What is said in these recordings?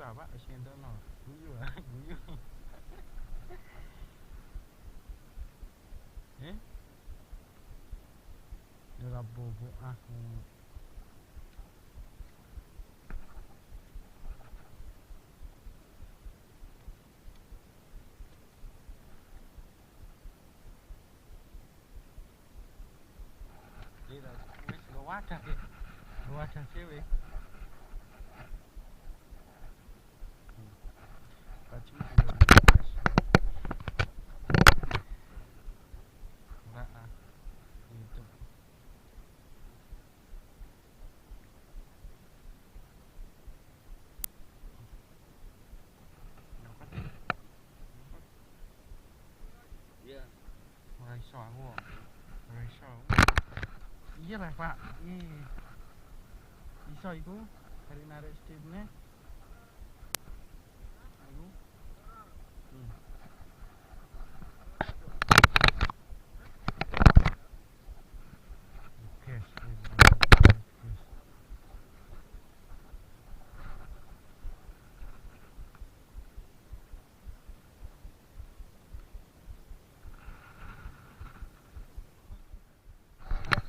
apa sih itu no guyu guyu eh udah bobo aku tidak wis gak wadah ya gak wadah cewek baju juga guys enggak ah itu dapat Iya. ora iso aku ora iso iya lah pak iso iku dari narik stepnya aku gas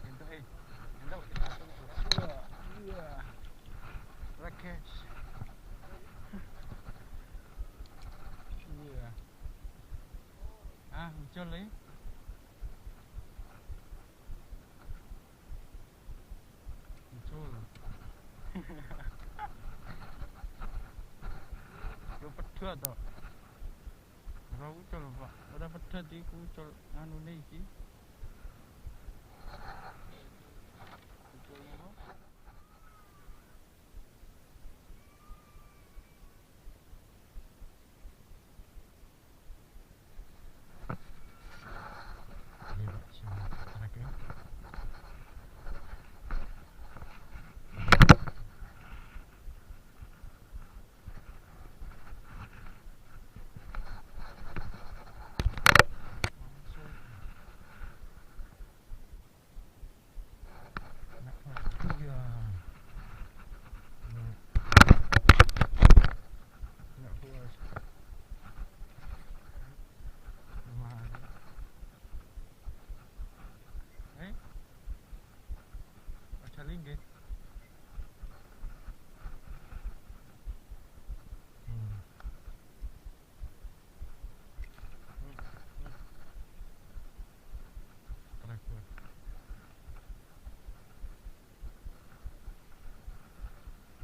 untuk untuk kita tunggu iya rakesh iya muncul nih muncul lu pedot toh ora muncul pak ora pedot iku muncul anune iki muncul apa iya pak siapa terakhir Linggih terakhir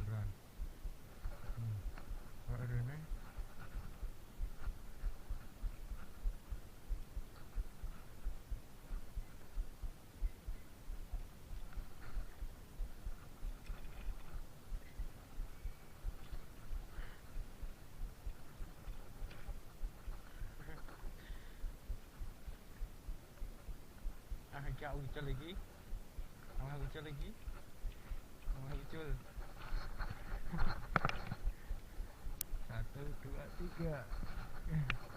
beran kok ada iki aku ucul lagi aku ucul lagi aku ucul 1 2 3